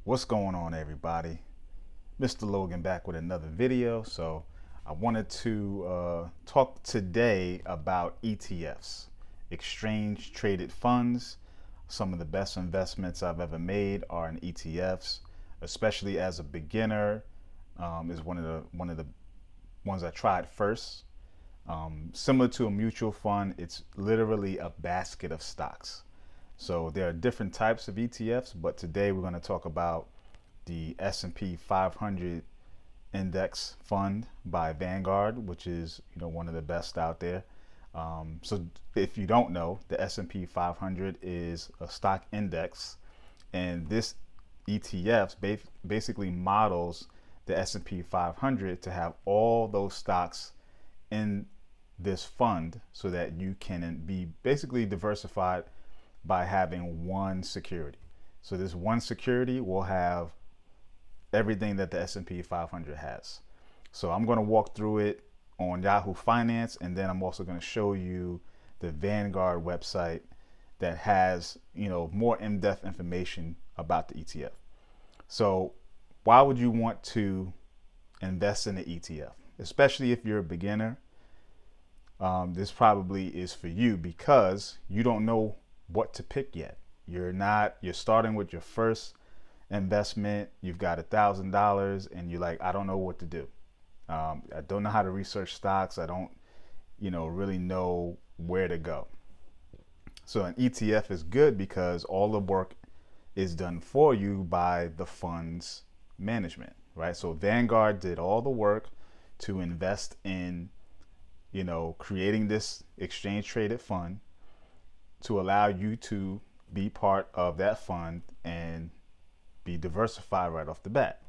What's going on, everybody? Mr. Logan back with another video. So I wanted to talk today about ETFs, exchange traded funds. Some of the best investments I've ever made are in ETFs, especially as a beginner. Is one of the ones I tried first. Similar to a mutual fund, it's literally a basket of stocks. So there are different types of ETFs, but today we're going to talk about the S&P 500 index fund by Vanguard, which is one of the best out there. So if you don't know, the S&P 500 is a stock index, and this ETFs basically models the S&P 500 to have all those stocks in this fund so that you can be basically diversified by having one security. So this one security will have everything that the S&P 500 has. So I'm going to walk through it on Yahoo Finance, and then I'm also going to show you the Vanguard website that has more in-depth information about the ETF. So why would you want to invest in the ETF, especially if you're a beginner? This probably is for you because you don't know what to pick yet. You're starting with your first investment. You've got $1,000 and you're like, I don't know what to do. I don't know how to research stocks. I don't really know where to go. So an ETF is good because all the work is done for you by the fund's management, right? So Vanguard did all the work to invest in creating this exchange traded fund to allow you to be part of that fund and be diversified right off the bat.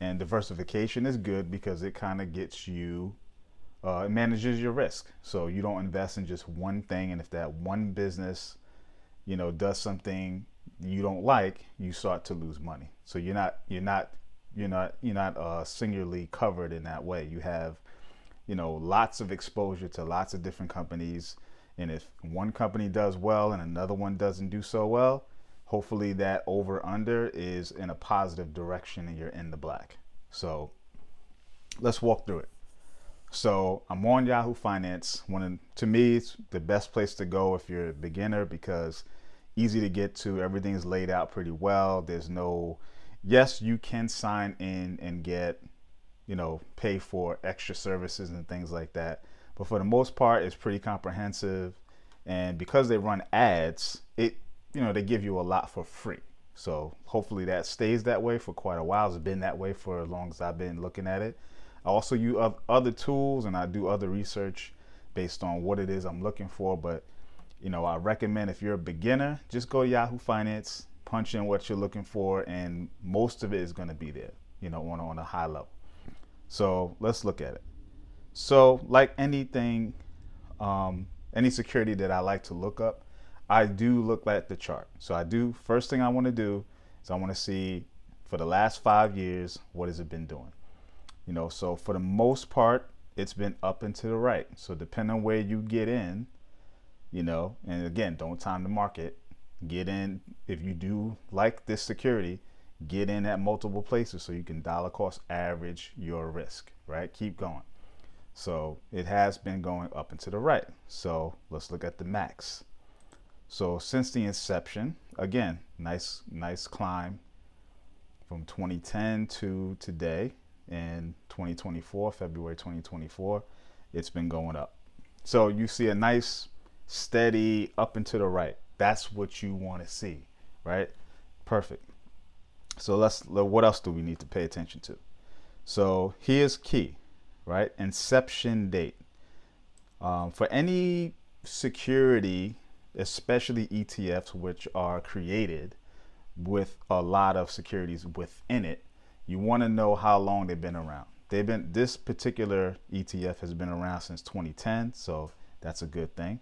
And diversification is good because it kind of gets you, it manages your risk. So you don't invest in just one thing, and if that one business, does something you don't like, you start to lose money. So you're not singularly covered in that way. You have, lots of exposure to lots of different companies. And if one company does well and another one doesn't do so well, hopefully that over under is in a positive direction and you're in the black. So let's walk through it. So I'm on Yahoo Finance. To me, it's the best place to go if you're a beginner because easy to get to. Everything's laid out pretty well. Yes, you can sign in and get, pay for extra services and things like that. But for the most part, it's pretty comprehensive. And because they run ads, they give you a lot for free. So hopefully that stays that way for quite a while. It's been that way for as long as I've been looking at it. I also use other tools and I do other research based on what it is I'm looking for. But, I recommend if you're a beginner, just go to Yahoo Finance, punch in what you're looking for, and most of it is going to be there, on a high level. So let's look at it. So like anything, any security that I like to look up, I do look at the chart. So first thing I want to do is I want to see for the last 5 years, what has it been doing? So for the most part, it's been up and to the right. So depending on where you get in, and again, don't time the market, get in. If you do like this security, get in at multiple places so you can dollar cost average your risk, right? Keep going. So it has been going up and to the right. So let's look at the max. So since the inception, again, nice climb from 2010 to today in 2024, February 2024, it's been going up. So you see a nice steady up and to the right. That's what you want to see, right? Perfect. So what else do we need to pay attention to? So here's key, right? Inception date. For any security, especially ETFs, which are created with a lot of securities within it, you want to know how long they've been around. This particular ETF has been around since 2010, so that's a good thing.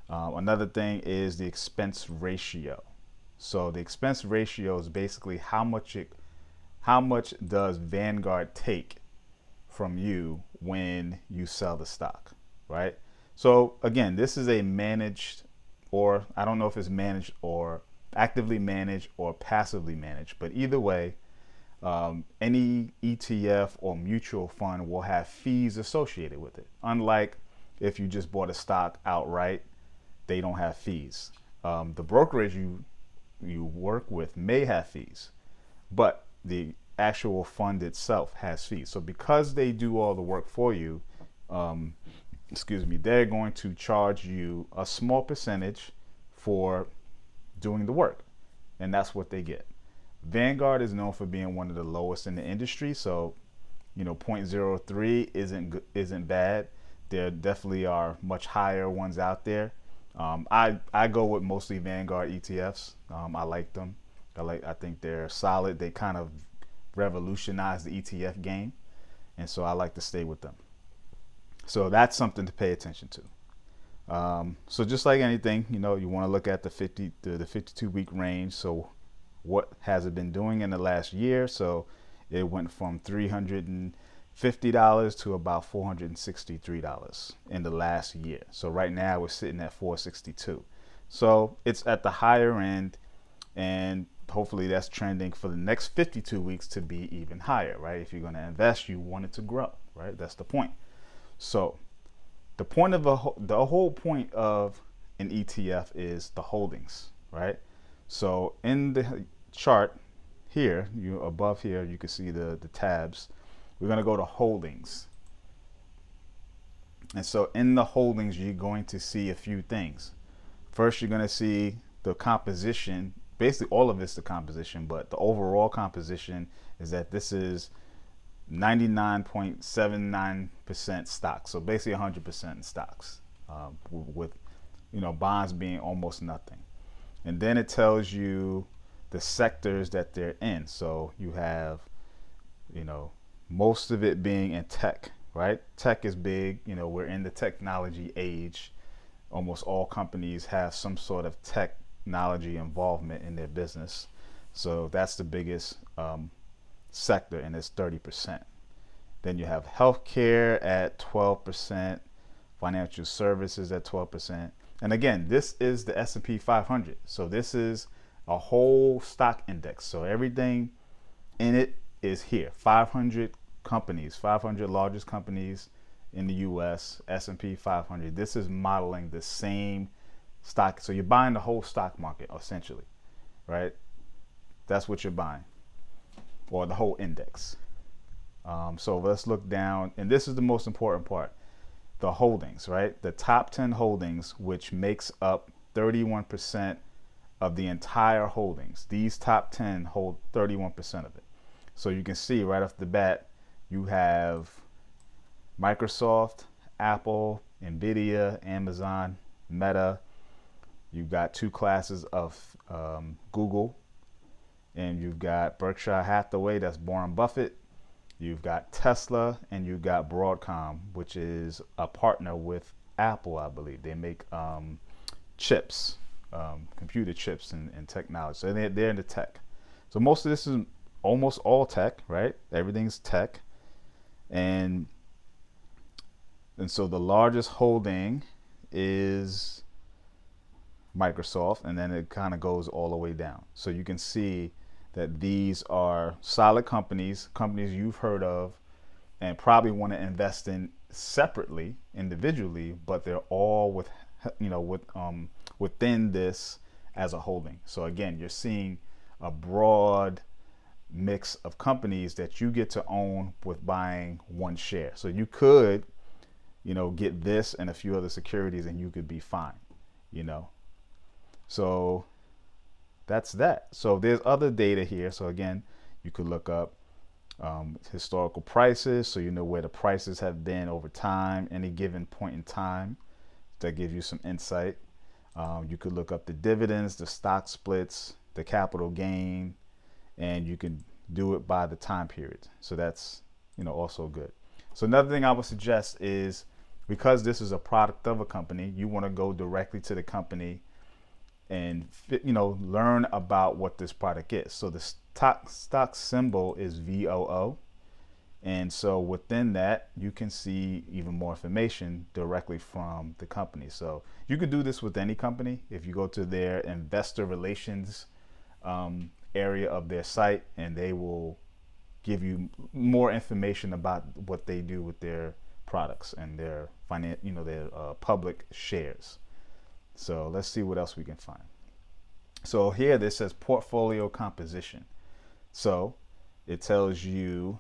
Another thing is the expense ratio. So the expense ratio is basically how much does Vanguard take from you when you sell the stock, right? So again, this is a managed, or I don't know if it's managed or actively managed or passively managed. But either way, any ETF or mutual fund will have fees associated with it. Unlike if you just bought a stock outright, they don't have fees. The brokerage you work with may have fees, but the actual fund itself has fees. So because they do all the work for you, they're going to charge you a small percentage for doing the work, and that's what they get. Vanguard is known for being one of the lowest in the industry, so 0.03 isn't bad. There definitely are much higher ones out there. I go with mostly Vanguard ETFs. I like them. I think they're solid. They kind of revolutionized the ETF game, and so I like to stay with them. So that's something to pay attention to. So just like anything, you want to look at the 52-week range. So what has it been doing in the last year? So it went from $350 to about $463 in the last year. So right now we're sitting at $462. So it's at the higher end, and hopefully that's trending for the next 52 weeks to be even higher, right? If you're going to invest, you want it to grow, right? That's the point. So the whole point of an ETF is the holdings, right? So in the chart here, above here, you can see the tabs. We're going to go to holdings. And so in the holdings, you're going to see a few things. First, you're going to see the composition. Basically, all of it's the composition, but the overall composition is that this is 99.79% stocks. So basically 100% in stocks, with bonds being almost nothing. And then it tells you the sectors that they're in. So you have, most of it being in tech, right? Tech is big. We're in the technology age. Almost all companies have some sort of technology involvement in their business. So that's the biggest sector, and it's 30%. Then you have healthcare at 12%, financial services at 12%. And again, this is the S&P 500. So this is a whole stock index. So everything in it is here. 500 companies, 500 largest companies in the US, S&P 500. This is modeling the same stock. So you're buying the whole stock market, essentially, right? That's what you're buying, or the whole index. So let's look down, and this is the most important part. The holdings, right? The top 10 holdings, which makes up 31% of the entire holdings. These top 10 hold 31% of it. So you can see right off the bat, you have Microsoft, Apple, Nvidia, Amazon, Meta. You've got two classes of Google, and you've got Berkshire Hathaway, that's Warren Buffett. You've got Tesla, and you've got Broadcom, which is a partner with Apple, I believe. They make chips, computer chips and technology. So they're into tech. So most of this is almost all tech, right? Everything's tech. And so the largest holding is Microsoft, and then it kind of goes all the way down. So you can see that these are solid companies you've heard of and probably want to invest in separately, individually, but they're all within this as a holding. So again, you're seeing a broad mix of companies that you get to own with buying one share. So you could, get this and a few other securities and you could be fine, So that's that. So there's other data here. So again, you could look up historical prices, so you know where the prices have been over time, any given point in time. That gives you some insight. You could look up the dividends, the stock splits, the capital gain, and you can do it by the time period. So that's also good. So another thing I would suggest is, because this is a product of a company, you want to go directly to the company and learn about what this product is. So the stock symbol is VOO, And so within that, you can see even more information directly from the company. So you could do this with any company. If you go to their investor relations area of their site, and they will give you more information about what they do with their products and their their public shares. So let's see what else we can find. So here this says portfolio composition. So it tells you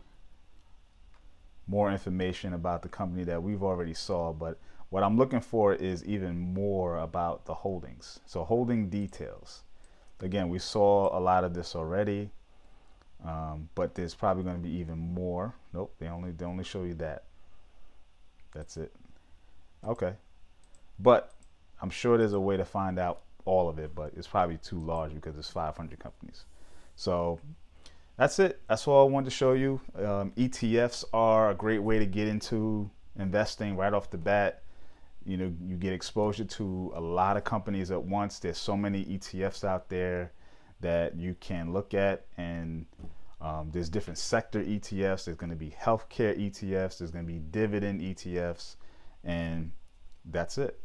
more information about the company that we've already saw, but what I'm looking for is even more about the holdings. So holding details. Again, we saw a lot of this already, but there's probably going to be even more. Nope, they only show you that. That's it. Okay, but I'm sure there's a way to find out all of it, but it's probably too large because it's 500 companies. So that's it. That's all I wanted to show you. ETFs are a great way to get into investing right off the bat. You know, you get exposure to a lot of companies at once. There's so many ETFs out there that you can look at, and there's different sector ETFs. There's going to be healthcare ETFs. There's going to be dividend ETFs, and that's it.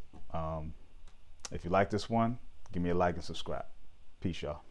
If you like this one, give me a like and subscribe. Peace, y'all.